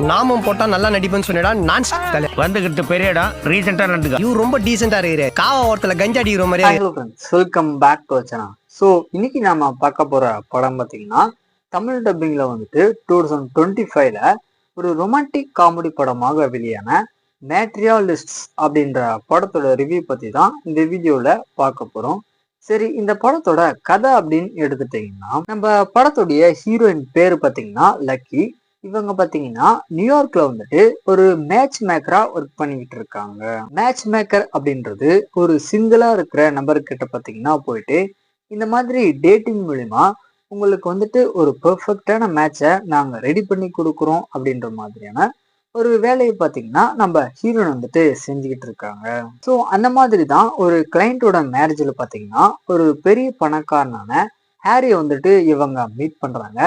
நாமும் போட்டா நல்லா நடிப்பேன்னு சொன்னடா. நான் வந்துகிட்டு பெரிய இடம் ரீசெண்டா நடந்துக்க. இவ ரொம்ப டீசெண்டா இருக்கிற காவா ஓரத்துல கஞ்சா அடிக்கிற மாதிரி. Hello friends, welcome back to channel. So இன்னைக்கு நாம பார்க்க போற படம் பார்த்தீங்கன்னா தமிழ் டப்பிங்ல வந்துட்டு 2025ல ஒரு ரொமான்டிக் காமெடி படமாக வெளியான மேட்ரியாலிஸ்ட்ஸ் அப்படின்ற படத்தோட ரிவ்யூ பத்தி தான் இந்த வீடியோல பார்க்க போறோம். சரி, இந்த படத்தோட கதை அப்படின்னு எடுத்துட்டீங்கன்னா, நம்ம படத்துடைய ஹீரோயின் பேரு பார்த்தீங்கன்னா லக்கி. இவங்க பாத்தீங்கன்னா நியூயார்க்ல வந்துட்டு ஒரு மேட்ச் மேக்கரா ஒர்க் பண்ணிக்கிட்டு இருக்காங்க. மேட்ச் மேக்கர் அப்படின்றது ஒரு சிங்கிளா இருக்கிற நபர்கிட்ட பாத்தீங்கன்னா போயிட்டு இந்த மாதிரி டேட்டிங் மூலியமா உங்களுக்கு வந்துட்டு ஒரு பெர்ஃபெக்டான மேட்சை நாங்க ரெடி பண்ணி கொடுக்குறோம் அப்படின்ற மாதிரியான ஒரு வேலையை பாத்தீங்கன்னா நம்ம ஹீரோயின் வந்துட்டு செஞ்சுக்கிட்டு இருக்காங்க. ஸோ அந்த மாதிரி தான் ஒரு கிளைண்டோட மேரேஜில் பாத்தீங்கன்னா ஒரு பெரிய பணக்காரனான ஹாரியை வந்துட்டு இவங்க மீட் பண்றாங்க.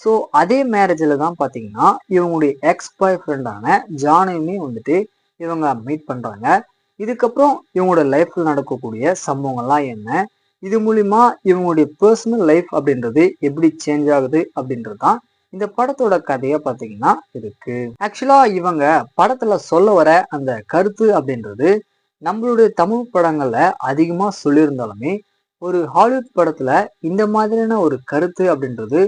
ஸோ அதே மேரேஜில் தான் பார்த்தீங்கன்னா இவங்களுடைய எக்ஸ் பாய் ஃப்ரெண்டான ஜானையுமே வந்துட்டு இவங்க மீட் பண்ணுறாங்க. இதுக்கப்புறம் இவங்களோட லைஃப்ல நடக்கக்கூடிய சம்பவங்கள்லாம் என்ன, இது மூலிமா இவங்களுடைய பர்சனல் லைஃப் அப்படின்றது எப்படி சேஞ்ச் ஆகுது அப்படின்றது தான் இந்த படத்தோட கதையை பார்த்தீங்கன்னா இருக்கு. ஆக்சுவலா இவங்க படத்துல சொல்ல வர அந்த கருத்து அப்படின்றது நம்மளுடைய தமிழ் படங்கள்ல அதிகமாக சொல்லியிருந்தாலுமே ஒரு ஹாலிவுட் படத்துல இந்த மாதிரியான ஒரு கருத்து அப்படின்றது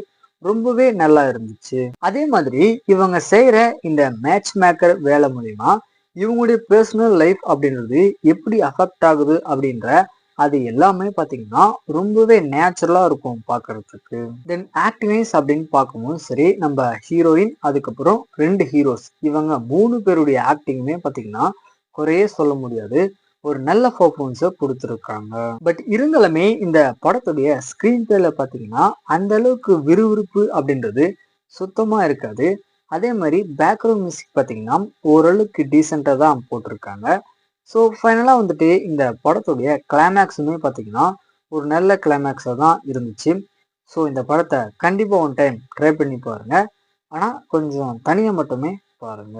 ரொம்பவே நல்லா இருந்துச்சு. அதே மாதிரி இவங்க செய்யற இந்த மேட்ச் மேக்கர் வேலை மூலியமா இவங்களுடைய பர்சனல் லைஃப் அப்படின்றது எப்படி அஃபெக்ட் ஆகுது அப்படின்ற அது எல்லாமே பாத்தீங்கன்னா ரொம்பவே நேச்சுரலா இருக்கும் பாக்குறதுக்கு. தென் ஆக்டிங் வைஸ் அப்படின்னு பார்க்கும்போது சரி, நம்ம ஹீரோயின் அதுக்கப்புறம் 2 ஹீரோஸ் இவங்க 3 பேருடைய ஆக்டிங்குமே பாத்தீங்கன்னா குறையே சொல்ல முடியாது. ஒரு நல்ல பர்ஃபார்மன்ஸை கொடுத்துருக்காங்க. பட் இருந்தாலுமே இந்த படத்துடைய ஸ்கிரீன் பிளேல பார்த்தீங்கன்னா அந்த அளவுக்கு விறுவிறுப்பு அப்படின்றது சுத்தமாக இருக்காது. அதே மாதிரி பேக்ரவுண்ட் மியூசிக் பார்த்தீங்கன்னா ஓரளவுக்கு டீசெண்டாக தான் போட்டிருக்காங்க. ஸோ ஃபைனலாக வந்துட்டு இந்த படத்துடைய கிளைமேக்ஸுமே பார்த்தீங்கன்னா ஒரு நல்ல கிளைமேக்ஸாக தான் இருந்துச்சு. ஸோ இந்த படத்தை கண்டிப்பாக ஒன் டைம் ட்ரை பண்ணி பாருங்க. ஆனால் கொஞ்சம் தனியாக மட்டுமே பாருங்க.